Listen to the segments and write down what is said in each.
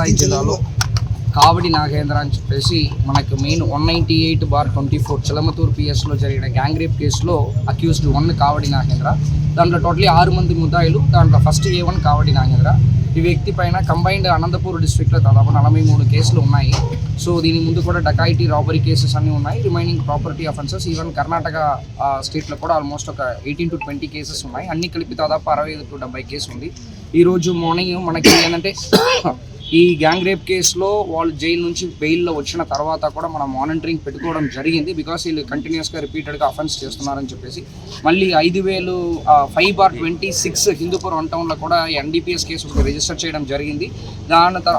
సత్యసాయి జిల్లాలో కావడి నాగేంద్ర అని చెప్పేసి మనకు మెయిన్ 198/24 చిలమతూరు పిఎస్లో జరిగిన గ్యాంగ్ రేప్ కేసులో అక్యూజ్డ్ 1 కావడి నాగేంద్ర. దాంట్లో టోటలీ 6 మంది ముద్దాయిలు. దాంట్లో ఫస్ట్ A1 కావడి నాగేంద్ర. ఈ వ్యక్తి పైన కంబైన్డ్ అనంతపూర్ డిస్ట్రిక్ట్లో దాదాపు 43 కేసులు ఉన్నాయి. సో దీని ముందు కూడా డకాయిటీ, రాబరీ కేసెస్ అన్నీ ఉన్నాయి. Remaining property offences, even Karnataka స్టేట్లో కూడా ఆల్మోస్ట్ ఒక 18 to 20 కేసెస్ ఉన్నాయి. అన్ని కలిపి దాదాపు 65 to 70 కేసు ఉంది. ఈరోజు మార్నింగ్ మనకి ఏంటంటే ఈ గ్యాంగ్ రేప్ కేసులో వాళ్ళు జైలు నుంచి బెయిల్లో వచ్చిన తర్వాత కూడా మనం మానిటరింగ్ పెట్టుకోవడం జరిగింది. బికాస్ వీళ్ళు కంటిన్యూస్గా రిపీటెడ్గా అఫెన్స్ చేస్తున్నారని చెప్పేసి మళ్ళీ 5,005/26 హిందూపూర్ 1 టౌన్లో కూడా NDPS కేసు ఒకటి రిజిస్టర్ చేయడం జరిగింది.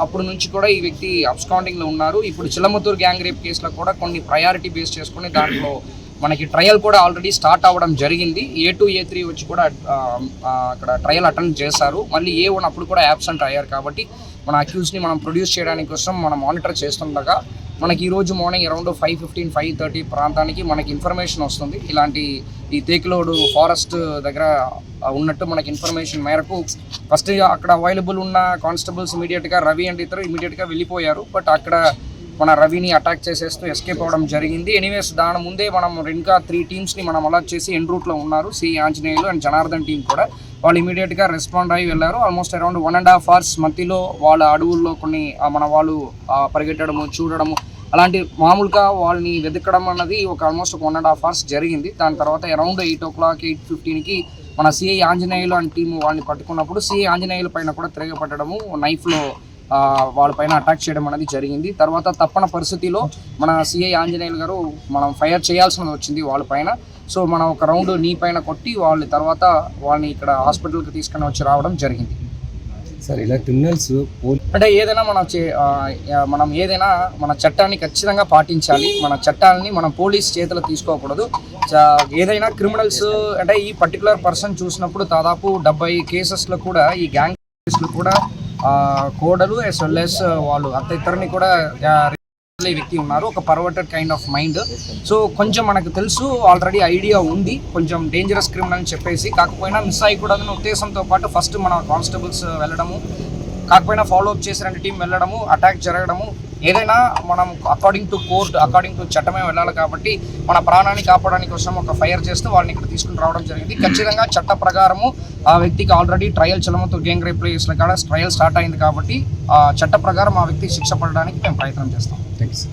అప్పటి నుంచి కూడా ఈ వ్యక్తి అబ్స్కాండింగ్లో ఉన్నారు. ఇప్పుడు చిలమతూరు గ్యాంగ్ రేప్ కేసులో కూడా కొన్ని ప్రయారిటీ బేస్ చేసుకుని దాంట్లో మనకి ట్రయల్ కూడా ఆల్రెడీ స్టార్ట్ అవ్వడం జరిగింది. A2, A3 వచ్చి కూడా అక్కడ ట్రయల్ అటెండ్ చేశారు. మళ్ళీ A1 అప్పుడు కూడా యాబ్సెంట్ అయ్యారు. కాబట్టి మన అక్యూజ్ని మనం ప్రొడ్యూస్ చేయడానికి కోసం మనం మానిటర్ చేస్తుండగా మనకి ఈరోజు మార్నింగ్ అరౌండ్ 5:15, 5:30 ప్రాంతానికి మనకి ఇన్ఫర్మేషన్ వస్తుంది. ఇలాంటి ఈ తేకిలోడు ఫారెస్ట్ దగ్గర ఉన్నట్టు మనకి ఇన్ఫర్మేషన్ మేరకు ఫస్ట్ అక్కడ అవైలబుల్ ఉన్న కానిస్టేబుల్స్ ఇమీడియట్గా రవి అండ్ ఇద్దరు ఇమీడియట్గా వెళ్ళిపోయారు. బట్ అక్కడ మన రవిని అటాక్ చేసేస్తూ ఎస్కేప్ అవ్వడం జరిగింది. ఎనీవేస్ దాని ముందే మనం ఇంకా 3 టీమ్స్ని మనం అలర్ట్ చేసి ఎన్ రూట్లో ఉన్నారు. C Anjaneyulu and Janardhan team కూడా వాళ్ళు ఇమీడియట్గా రెస్పాండ్ అయ్యి వెళ్ళారు. ఆల్మోస్ట్ అరౌండ్ 1.5 hours మధ్యలో వాళ్ళ అడవుల్లో కొన్ని మన వాళ్ళు పరిగెట్టడము, చూడడము, అలాంటి మామూలుగా వాళ్ళని వెతకడం అన్నది ఒక ఆల్మోస్ట్ 1.5 hours జరిగింది. దాని తర్వాత అరౌండ్ 8 o'clock, 8:15కి మన సిఐ ఆంజనేయులు అండ్ టీము వాళ్ళని పట్టుకున్నప్పుడు సిఐ ఆంజనేయుల పైన కూడా తిరగపట్టడము, నైఫ్లో వాళ్ళపైన అటాక్ చేయడం అనేది జరిగింది. తర్వాత తప్పని పరిస్థితిలో మన సిఐ ఆంజనేయులు గారు మనం ఫైర్ చేయాల్సి వచ్చింది వాళ్ళపైన. సో మనం ఒక రౌండ్ నీ పైన కొట్టి వాళ్ళని ఇక్కడ హాస్పిటల్కి తీసుకొని వచ్చి రావడం జరిగింది. సార్ ఇలా క్రిమినల్స్ అంటే ఏదైనా మనం ఏదైనా మన చట్టాన్ని ఖచ్చితంగా పాటించాలి. మన చట్టాలని మనం పోలీస్ చేతులు తీసుకోకూడదు. ఏదైనా క్రిమినల్స్ అంటే ఈ పర్టికులర్ పర్సన్ చూసినప్పుడు దాదాపు 70 కేసెస్లో కూడా ఈ గ్యాంగ్ కేసులు కూడా కోడలు as well as వాళ్ళు ఇద్దరిని కూడా వ్యక్తి ఉన్నారు. ఒక perverted kind of mind. So కొంచెం మనకు తెలుసు, ఆల్రెడీ ఐడియా ఉంది, కొంచెం డేంజరస్ క్రిమినల్ అని చెప్పేసి. కాకపోయినా మిస్ అయ్యకూడదన్న ఉద్దేశంతో పాటు ఫస్ట్ మన కానిస్టేబుల్స్ వెళ్ళడము, కాకపోయినా ఫాలోఅప్ చేసి 2 టీం వెళ్ళడము, అటాక్ జరగడము, ఏదైనా మనం according to court, according to చట్టమే వెళ్ళాలి. కాబట్టి మన ప్రాణాన్ని కాపాడడానికి కోసం ఒక ఫైర్ చేస్తూ వాళ్ళని ఇక్కడ తీసుకుని రావడం జరిగింది. ఖచ్చితంగా చట్ట ప్రకారము ఆ వ్యక్తికి already trial Chilamathur gang rape కేసులో కూడా ట్రయల్ స్టార్ట్ అయింది. కాబట్టి చట్ట ప్రకారం ఆ వ్యక్తి శిక్ష పడడానికి మేము ప్రయత్నం చేస్తాం. థ్యాంక్స్.